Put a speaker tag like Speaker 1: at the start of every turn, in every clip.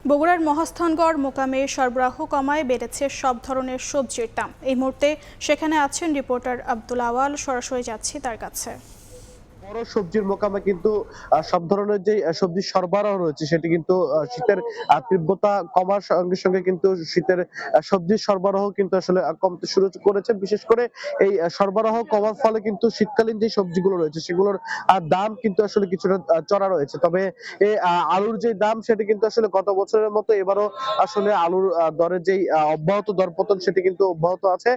Speaker 1: বগুড়ার মহাস্থানগড় মোকামে সরবরাহ কমায় বেড়েছে সব ধরনের সবজির দাম। এই মুহূর্তে সেখানে আছেন রিপোর্টার আব্দুল আওয়াল, সরাসরি যাচ্ছি তার কাছে।
Speaker 2: বড় সবজির মোকামে কিন্তু সব ধরনের যে সবজির সরবরাহ রয়েছে সেটি কিন্তু শীতের তীব্রতা কমার সঙ্গে সঙ্গে কিন্তু শীতের সবজির সরবরাহ কিন্তু আসলে কমতে শুরু করেছে। বিশেষ করে এই সরবরাহ কমার ফলে কিন্তু শীতকালীন যে সবজিগুলো রয়েছে সেগুলোর দাম কিন্তু আসলে কিছুটা চড়া রয়েছে। তবে এই আলুর যে দাম সেটি কিন্তু আসলে গত বছরের মতো এবারও আসলে আলুর দরের যেই অব্যাহত দরপতন সেটি কিন্তু অব্যাহত আছে।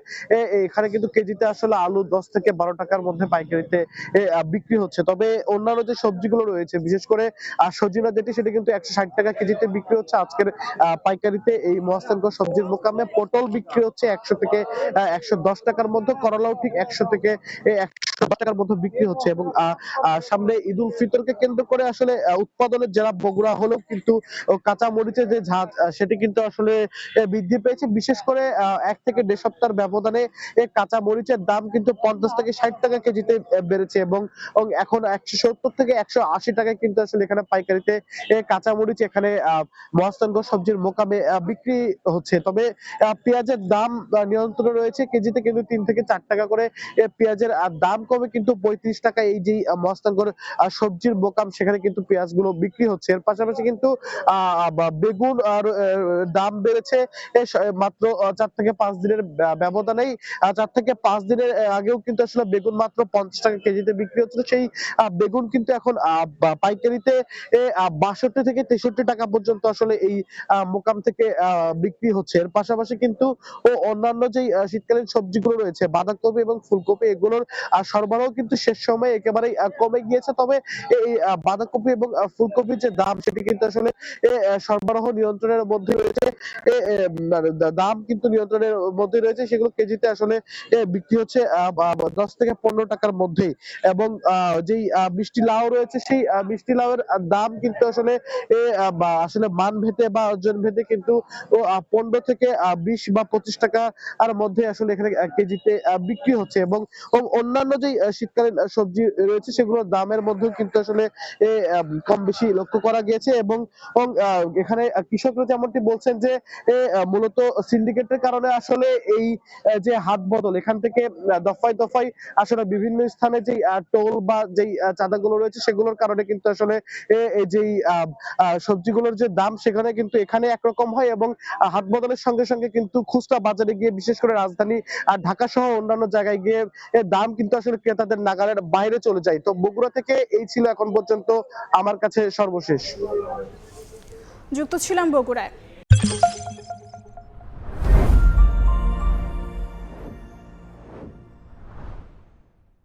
Speaker 2: এখানে কিন্তু কেজিতে আসলে আলু 10 থেকে 12 টাকার মধ্যে পাইকারিতে বিক্রি হচ্ছে। তবে অন্যান্য যে সবজিগুলো রয়েছে বিশেষ করে সজিনা যেটি সেটা কিন্তু 160 টাকা কেজিতে বিক্রি হচ্ছে আজকের পাইকারিতে এই মহাস্থানগড় সবজির মোকামে। পটল বিক্রি হচ্ছে 100 থেকে 110 টাকার মধ্যে, করলাও ঠিক 100 থেকে 110 টাকার মধ্যে বিক্রি হচ্ছে। এবং সামনে ঈদ উল ফিতরকে কেন্দ্র করে আসলে উৎপাদনের জেলা বগুড়া হলেও কিন্তু কাঁচা মরিচের যে ঝাঁজ সেটি কিন্তু আসলে বৃদ্ধি পেয়েছে। বিশেষ করে 1 থেকে 1.5 সপ্তাহের ব্যবধানে কাঁচা মরিচের দাম কিন্তু 50 থেকে 60 টাকা কেজিতে বেড়েছে এবং এখন 170 থেকে 180 টাকায় কিন্তু আসলে এখানে পাইকারিতে কাঁচা মরিচ এখানে মহাস্থানগড় সবজির মোকামে বিক্রি হচ্ছে। তবে পেঁয়াজের দাম নিয়ন্ত্রণে রয়েছে, কেজিতে কিন্তু 3 থেকে 4 টাকা করে পেঁয়াজের দাম কমে কিন্তু 35 টাকা এই যে মহাস্থানগড় সবজির মোকাম সেখানে কিন্তু পেঁয়াজ গুলো বিক্রি হচ্ছে। এর পাশাপাশি কিন্তু বেগুন আর দাম বেড়েছে মাত্র 4 থেকে 5 দিনের ব্যবধানেই। 4 থেকে 5 দিনের আগেও কিন্তু আসলে বেগুন মাত্র 50 টাকা কেজিতে বিক্রি হচ্ছিল। সেই বেগুন কিন্তু এখন পাইকারিতে 62 থেকে 63 টাকা পর্যন্ত আসলে এই মোকাম থেকে বিক্রি হচ্ছে। এর পাশাপাশি কিন্তু অন্যান্য যে শীতকালীন সবজিগুলো রয়েছে বাঁধাকপি এবং ফুলকপি এগুলোর সরবরাহ কিন্তু শেষ সময়ে একেবারেই কমে গিয়েছে। তবে এই বাঁধাকপি এবং ফুলকপির যে দাম সেটি কিন্তু আসলে সরবরাহ নিয়ন্ত্রণের মধ্যে রয়েছে। দাম কিন্তু নিয়ন্ত্রণের মধ্যে রয়েছে, সেগুলো কেজিতে আসলে বিক্রি হচ্ছে 10 থেকে 15 টাকার মধ্যেই। এবং যেই মিষ্টি লাউ রয়েছে সেই মিষ্টি লাউয়ের দাম কিন্তু আসলে আসলে মান ভেদে বা ওজন ভেদে কিন্তু 15 থেকে 20 বা 25 টাকা আর মধ্যে আসলে এখানে কেজিতে বিক্রি হচ্ছে। এবং অন্যান্য যে শীতকালীন সবজি রয়েছে সেগুলোর দামের মধ্যেও কিন্তু আসলে কম বেশি লক্ষ্য করা গিয়েছে। এবং এখানে কৃষকরা যেমনটি বলছেন যে মূলত সিন্ডিকেটের কারণে আসলে এই যে হাত বদল এখান থেকে দফায় দফায় আসলে বিভিন্ন স্থানে যে টোল বা যেই চাঁদাগুলো রয়েছে সেগুলোর কারণে কিন্তু আসলে এই যেই সবজিগুলোর যে দাম সেখানে কিন্তু এখানে একরকম হয় এবং হাত বদলের সঙ্গে সঙ্গে কিন্তু খুচরা বাজারে গিয়ে বিশেষ করে রাজধানী আর ঢাকা সহ অন্যান্য জায়গায় গিয়ে দাম কিন্তু আসলে ক্রেতাদের নাগালের বাইরে চলে যায়। তো বগুড়া থেকে এই ছিল এখন পর্যন্ত আমার কাছে সর্বশেষ।
Speaker 1: যুক্ত ছিলাম বগুড়ায়।